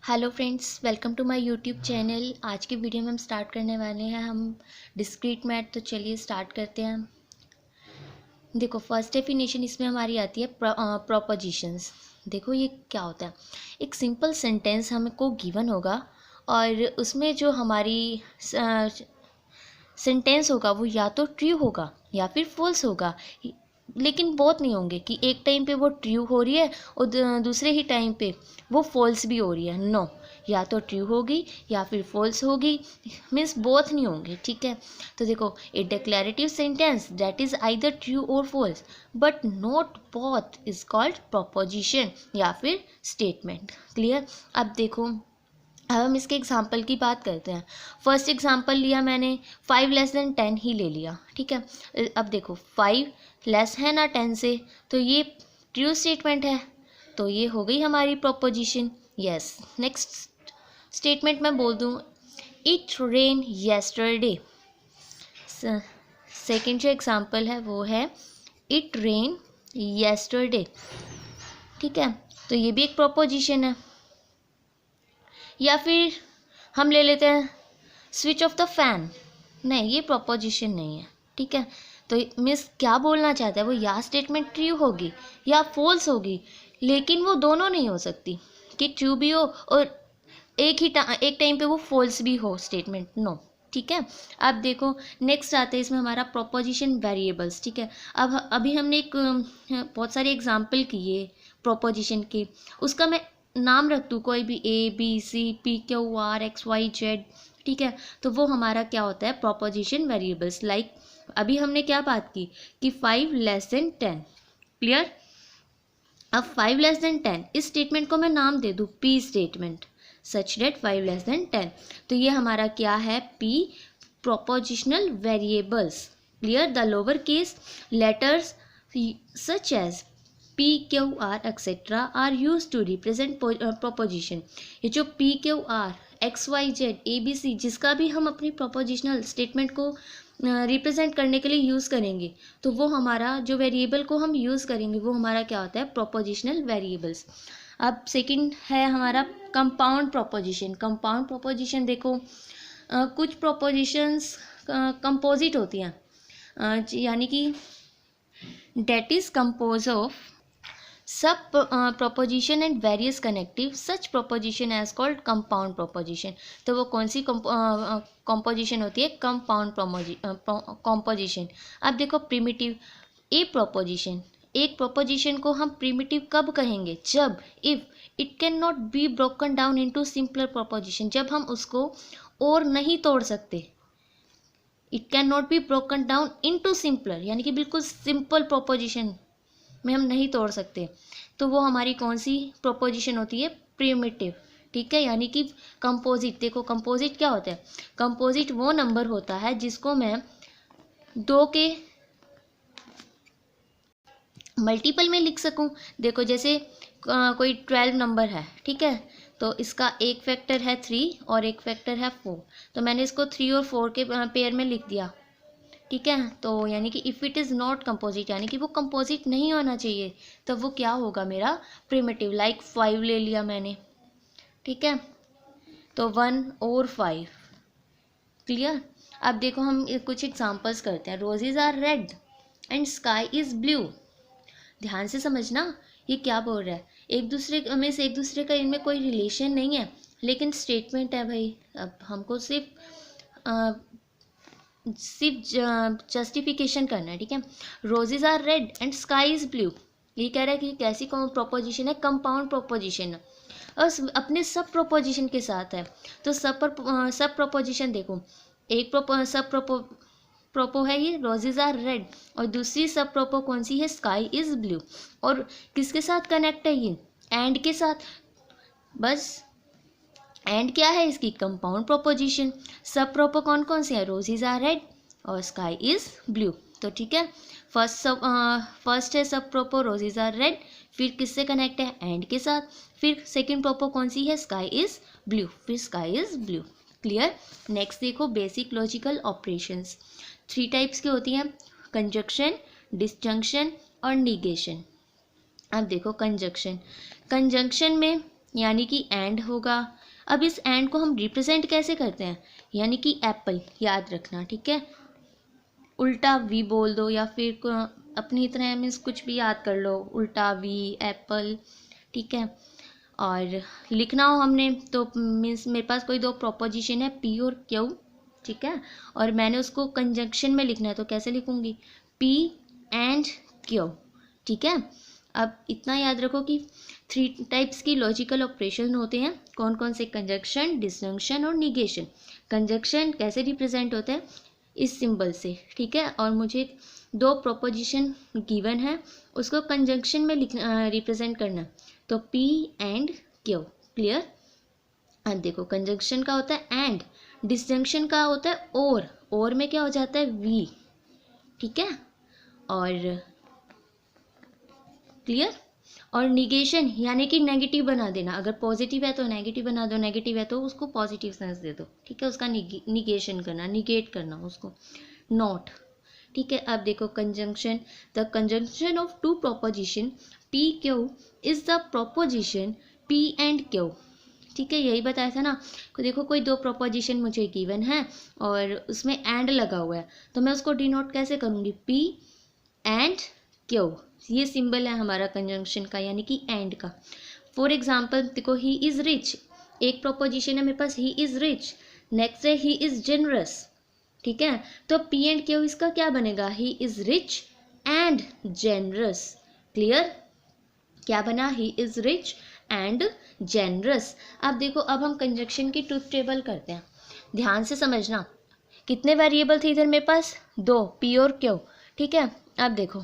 Hello friends, welcome to my YouTube channel. आज की video में हम स्टार्ट करने वाले हैं डिस्क्रीट मैथ। तो चलिए स्टार्ट करते हैं। देखो, फर्स्ट डेफिनेशन इसमें हमारी आती है प्रोपोजिशंस। देखो ये क्या होता है। एक सिंपल सेंटेंस हमको गिवन होगा और उसमें जो हमारी सेंटेंस होगा वो या तो ट्रू होगा या फिर फॉल्स होगा। लेकिन बहुत नहीं होंगे कि एक टाइम पे वो ट्रू हो रही है और दूसरे ही टाइम पे वो फॉल्स भी हो रही है। नो, या तो ट्रू होगी या फिर फॉल्स होगी, मीन्स बोथ नहीं होंगे। ठीक है, तो देखो, a declarative sentence that is either true और false but not both is called proposition या फिर स्टेटमेंट। क्लियर। अब देखो, अब हम इसके एग्जाम्पल की बात करते हैं। फर्स्ट एग्जाम्पल लिया मैंने, 5<10 ही ले लिया। ठीक है, अब देखो 5 लेस है ना 10 से, तो ये ट्रू स्टेटमेंट है, तो ये हो गई हमारी प्रोपोजिशन। यस। नेक्स्ट स्टेटमेंट मैं बोल दूँ, इट रेन येस्टरडे। सेकेंड जो एग्जाम्पल है वो है इट रेन येस्टरडे। ठीक है, तो ये भी एक प्रोपोजिशन है। या फिर हम ले लेते हैं स्विच ऑफ द फैन। नहीं, ये प्रोपोजिशन नहीं है। ठीक है, तो मिस क्या बोलना चाहता है वो, या स्टेटमेंट ट्रू होगी या फॉल्स होगी, लेकिन वो दोनों नहीं हो सकती कि ट्रू भी हो और एक टाइम पे वो फॉल्स भी हो स्टेटमेंट। नो। ठीक है, अब देखो नेक्स्ट आते हैं इसमें हमारा प्रोपोजिशन वेरिएबल्स। ठीक है, अब अभी हमने एक बहुत सारे एग्जाम्पल किए प्रोपोजिशन के, उसका मैं नाम रख दूँ कोई भी, A B C P Q R X Y Z. ठीक है, तो वो हमारा क्या होता है, प्रोपोजिशन वेरिएबल्स। लाइक अभी हमने क्या बात की कि 5<10। क्लियर। अब 5<10 इस स्टेटमेंट को मैं नाम दे दूँ पी स्टेटमेंट, सच डेट 5<10। तो ये हमारा क्या है, P propositional variables. Clear. The lower case letters such as P, Q, R etc. are used to represent proposition। ये जो P, Q, R, X, Y, Z, A, B, C जिसका भी हम अपनी प्रोपोजिशनल स्टेटमेंट को रिप्रेजेंट करने के लिए यूज़ करेंगे, तो वो हमारा जो वेरिएबल को हम यूज़ करेंगे वो हमारा क्या होता है, प्रोपोजिशनल वेरिएबल्स। अब सेकंड है हमारा कंपाउंड प्रोपोजिशन। कंपाउंड प्रोपोजिशन देखो, कुछ प्रोपोजिशंस कंपोजिट होती हैं, यानी कि that is compose of sub proposition and various connective such proposition as called compound proposition. तो वो कौन सी कंपोजिशन होती है, कंपाउंड कंपोजिशन। अब देखो प्रिमिटिव ए प्रोपोजिशन, एक प्रोपोजिशन को हम प्रिमिटिव कब कहेंगे, जब if it can not be broken down into simpler proposition, जब हम उसको और नहीं तोड़ सकते। It can not be broken down into simpler, यानी कि बिल्कुल सिंपल प्रोपोजिशन में हम नहीं तोड़ सकते, तो वो हमारी कौन सी प्रोपोजिशन होती है, प्रिमिटिव। ठीक है, यानी कि कंपोजिट। देखो कंपोजिट क्या होता है, कंपोजिट वो नंबर होता है जिसको मैं दो के मल्टीपल में लिख सकूं। देखो जैसे कोई 12 नंबर है, ठीक है, तो इसका एक फैक्टर है 3 और एक फैक्टर है 4, तो मैंने इसको 3 और 4 के पेयर में लिख दिया। ठीक है, तो यानी कि if it is not composite, यानी कि वो कंपोजिट नहीं होना चाहिए, तब वो क्या होगा मेरा, प्रिमिटिव। लाइक 5 ले लिया मैंने। ठीक है, तो 1 और 5। क्लियर। अब देखो हम कुछ एग्जांपल्स करते हैं। Roses are red and sky is blue. ध्यान से समझना ये क्या बोल रहा है, एक दूसरे में से एक दूसरे का इनमें कोई रिलेशन नहीं है, लेकिन स्टेटमेंट है भाई। अब हमको सिर्फ जस्टिफिकेशन करना है। ठीक है, roses are red and sky is blue, ये कह रहा है कि कैसी प्रोपोजिशन है, कंपाउंड प्रोपोजिशन है और अपने सब प्रोपोजिशन के साथ है। तो सब प्रोपोजिशन देखो, एक सब प्रोपो है ये रोजेज आर रेड, और दूसरी सब प्रोपो कौन सी है, स्काई इज ब्लू। और किसके साथ कनेक्ट है ये, एंड के साथ। बस एंड क्या है इसकी, कंपाउंड प्रोपोजिशन। सब प्रोपो कौन कौन से हैं, रोजेज आर रेड और स्काई इज ब्लू। तो ठीक है, फर्स्ट है सब प्रोपो रोजेज आर रेड, फिर किससे कनेक्ट है, एंड के साथ। फिर सेकंड प्रोपो कौन सी है, स्काई इज ब्लू, फिर sky is blue. Clear. Next देखो बेसिक लॉजिकल ऑपरेशंस। 3 टाइप्स की होती हैं, कंजक्शन, डिस्जंक्शन और निगेशन। अब देखो कंजक्शन में यानी कि एंड होगा। अब इस एंड को हम रिप्रेजेंट कैसे करते हैं, यानी कि एप्पल, याद रखना, ठीक है। उल्टा वी बोल दो या फिर अपनी तरह मीन्स कुछ भी याद कर लो, उल्टा वी एप्पल, ठीक है। और लिखना हो हमने तो मीन्स मेरे पास कोई दो प्रोपोजिशन है पी और क्यू, ठीक है, और मैंने उसको कंजंक्शन में लिखना है तो कैसे लिखूंगी, पी एंड क्यू, ठीक है। अब इतना याद रखो कि 3 टाइप्स की लॉजिकल ऑपरेशन होते हैं, कौन कौन से, कंजंक्शन, डिसजंक्शन और निगेशन। कंजंक्शन कैसे रिप्रेजेंट होता है, इस सिंबल से, ठीक है। और मुझे 2 प्रोपोजिशन गिवन है, उसको कंजंक्शन में लिखना रिप्रेजेंट करना, तो पी एंड क्यू, क्लियर। अब देखो कंजंक्शन का होता है एंड, डिसजंक्शन का होता है और में क्या हो जाता है वी, ठीक है। और क्लियर। और निगेशन यानी कि नेगेटिव बना देना, अगर पॉजिटिव है तो नेगेटिव बना दो, नेगेटिव है तो उसको पॉजिटिव सेंस दे दो, ठीक है, उसका निगेशन करना, निगेट करना उसको, नॉट, ठीक है। अब देखो conjunction, the conjunction of 2 proposition P Q is the proposition P and Q, ठीक है, यही बताया था ना। तो देखो कोई 2 प्रोपोजिशन मुझे गिवन है और उसमें एंड लगा हुआ है, तो मैं उसको डिनोट कैसे करूँगी, पी एंड क्यू, ये सिंबल है हमारा कंजंक्शन का, यानी कि एंड का। फॉर एग्जाम्पल देखो ही इज़ रिच, एक प्रोपोजिशन है मेरे पास, ही इज़ रिच, नेक्स्ट है ही इज़ जेनरस, ठीक है। तो पी एंड क्यू इसका क्या बनेगा, he is rich and generous, clear. क्या बना, he is rich and generous. अब देखो अब हम कंजंक्शन की ट्रुथ टेबल करते हैं, ध्यान से समझना। कितने वेरिएबल थे इधर मेरे पास, 2, पी और क्यू, ठीक है। अब देखो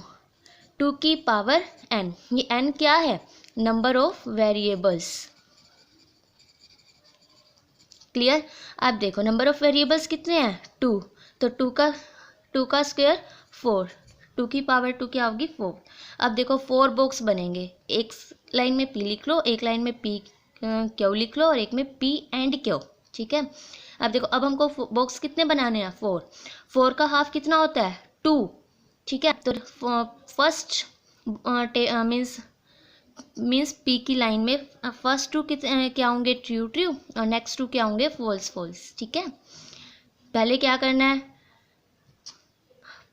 2 की पावर n, ये n क्या है, नंबर ऑफ वेरिएबल्स, क्लियर। अब देखो नंबर ऑफ वेरिएबल्स कितने हैं, 2, तो 2 का स्क्वायर 4, 2 की पावर 2 क्या होगी 4। अब देखो 4 बॉक्स बनेंगे, एक लाइन में p लिख लो, एक लाइन में p क्यू लिख लो और एक में p एंड क्यू, ठीक है। अब देखो अब हमको बॉक्स कितने बनाने हैं, 4 का हाफ कितना होता है 2, ठीक है। तो फर्स्ट मीन्स पी की लाइन में फर्स्ट 2 क्या होंगे, ट्रू और नेक्स्ट 2 क्या होंगे, फॉल्स, ठीक है। पहले क्या करना है,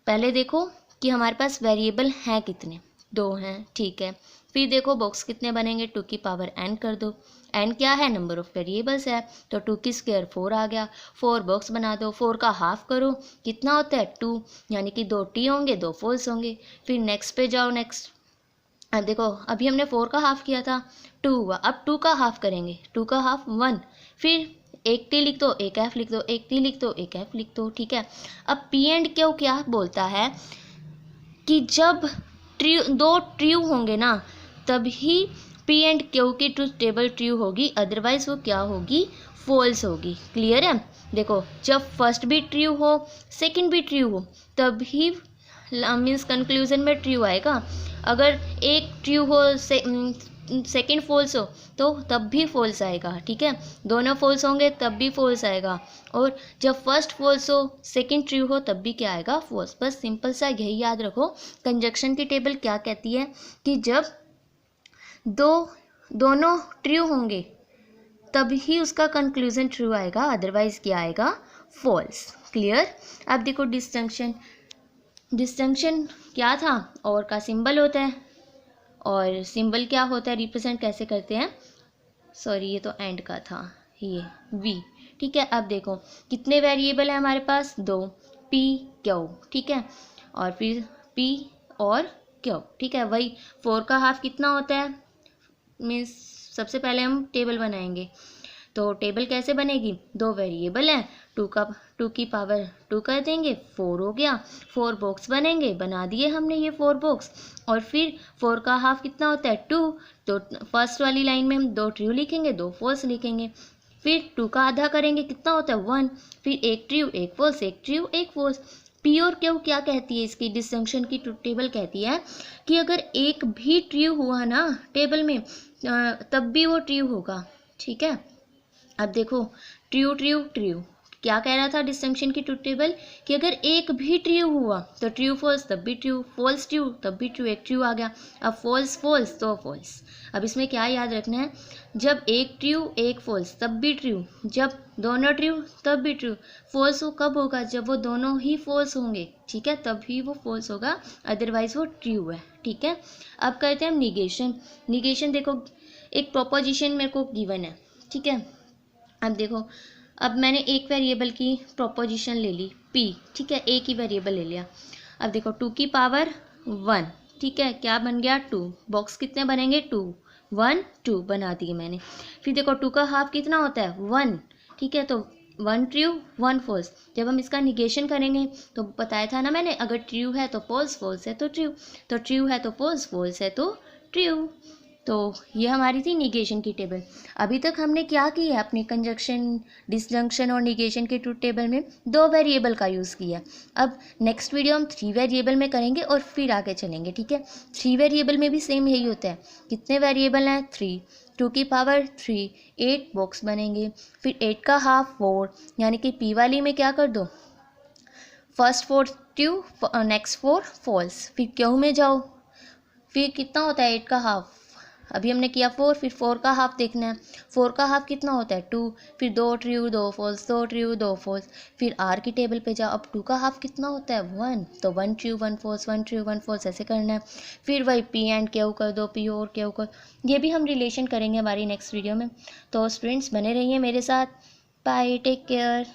पहले देखो कि हमारे पास वेरिएबल हैं कितने, 2 हैं, ठीक है। फिर देखो बॉक्स कितने बनेंगे, 2 की पावर n कर दो, n क्या है, नंबर ऑफ वेरिएबल्स है, तो 2 की स्क्वायर 4 आ गया, 4 बॉक्स बना दो, 4 का हाफ करो, कितना होता है 2, यानी कि 2 टी होंगे 2 फॉल्स होंगे। फिर नेक्स्ट पे जाओ, नेक्स्ट अब देखो अभी हमने 4 का हाफ किया था 2 हुआ, अब 2 का हाफ करेंगे, 2 का हाफ 1, फिर एक टी लिख दो, एक एफ लिख दो, एक टी लिख दो, एक एफ लिख दो, ठीक है। अब पी एंड क्यू क्या बोलता है कि जब दो ट्रू होंगे ना तभी पी एंड क्यू की ट्रूथ टेबल ट्रू होगी, अदरवाइज वो क्या होगी, फॉल्स होगी, क्लियर है। देखो जब फर्स्ट भी ट्रू हो सेकंड भी ट्रू हो तभी मीन्स कंक्लूजन में ट्रू आएगा, अगर एक ट्रू हो सेकंड फॉल्स हो तो तब भी फॉल्स आएगा, ठीक है। दोनों फॉल्स होंगे तब भी फॉल्स आएगा, और जब फर्स्ट फॉल्स हो सेकंड ट्रू हो तब भी क्या आएगा, फॉल्स। बस सिंपल सा यही याद रखो। कंजंक्शन की टेबल क्या कहती है कि जब दोनों ट्रू होंगे तभी उसका कंक्लूजन ट्रू आएगा, अदरवाइज क्या आएगा, फॉल्स, क्लियर। अब देखो डिस्जंक्शन क्या था, और का सिंबल होता है, और सिंबल क्या होता है, रिप्रेजेंट कैसे करते हैं, सॉरी ये तो एंड का था, ये वी, ठीक है। अब देखो कितने वेरिएबल है हमारे पास, 2, पी क्यू, ठीक है, और फिर पी और क्यू, ठीक है। वही 4 का हाफ कितना होता है, मीन्स सबसे पहले हम टेबल बनाएंगे, तो टेबल कैसे बनेगी, 2 वेरिएबल है, 2 की पावर 2 कर देंगे, 4 हो गया, 4 बॉक्स बनेंगे, बना दिए हमने ये 4 बॉक्स, और फिर 4 का हाफ कितना होता है 2, तो फर्स्ट वाली लाइन में हम 2 ट्रू लिखेंगे 2 फॉल्स लिखेंगे, फिर 2 का आधा करेंगे कितना होता है 1, फिर एक ट्रू एक फॉल्स, एक ट्रू एक फॉल्स। पी और क्यू क्या कहती है, इसकी डिसजंक्शन की टेबल कहती है कि अगर एक भी ट्रू हुआ ना टेबल में तब भी वो ट्रू होगा, ठीक है। अब देखो ट्रू ट्रू ट्रू, क्या कह रहा था डिस्जंक्शन की ट्रुथ टेबल कि अगर एक भी ट्रू हुआ तो ट्रू फॉल्स तब भी ट्रू, फॉल्स ट्रू तब भी ट्रू, एक ट्रू आ गया। अब फॉल्स फॉल्स तो फॉल्स। अब इसमें क्या याद रखना है, जब एक ट्रू एक फॉल्स तब भी ट्रू, जब दोनों ट्रू तब भी ट्रू। फॉल्स वो कब होगा, जब वो दोनों ही फॉल्स होंगे, ठीक है, तभी वो फॉल्स होगा, अदरवाइज वो ट्रू है, ठीक है। अब करते हैं हम निगेशन। निगेशन देखो, एक प्रोपोजिशन मेरे को गिवन है, ठीक है। अब देखो, अब मैंने एक वेरिएबल की प्रोपोजिशन ले ली p, ठीक है, एक ही वेरिएबल ले लिया। अब देखो 2 की पावर 1, ठीक है, क्या बन गया 2, बॉक्स कितने बनेंगे 2, 1 2 बना दिए मैंने। फिर देखो 2 का हाफ कितना होता है 1, ठीक है, तो 1 ट्रू 1 फॉल्स। जब हम इसका निगेशन करेंगे तो बताया था ना मैंने, अगर ट्रू है तो फॉल्स, फॉल्स है तो ट्रू, तो ट्रू है तो फॉल्स, फॉल्स है तो ट्रू। तो ये हमारी थी निगेशन की टेबल। अभी तक हमने क्या किया है, अपनी कंजक्शन, डिसजंक्शन और निगेशन के ट्रुथ टेबल में 2 वेरिएबल का यूज़ किया। अब नेक्स्ट वीडियो हम 3 वेरिएबल में करेंगे और फिर आगे चलेंगे, ठीक है। 3 वेरिएबल में भी सेम यही होता है। कितने वेरिएबल हैं 3, 2 की पावर 3, 8 बॉक्स बनेंगे। फिर 8 का हाफ 4, यानी कि पी वाली में क्या कर दो, फर्स्ट 4 ट्रू, नेक्स्ट 4 फॉल्स। फिर क्यू में जाओ, फिर कितना होता है 8 का हाफ, अभी हमने किया 4, फिर 4 का हाफ देखना है। 4 का हाफ कितना होता है 2, फिर 2 ट्रू 2 फॉल्स, 2 ट्रू 2 फॉल्स। फिर आर की टेबल पे जाओ, अब 2 का हाफ कितना होता है 1, तो 1 ट्रू 1 फॉल्स, 1 ट्रू 1 फॉल्स, ऐसे करना है। फिर वही पी एंड क्यू कर दो, पी और क्यू कर, ये भी हम रिलेशन करेंगे हमारी नेक्स्ट वीडियो में। तो स्टूडेंट्स बने रहिए मेरे साथ, बाय, टेक केयर।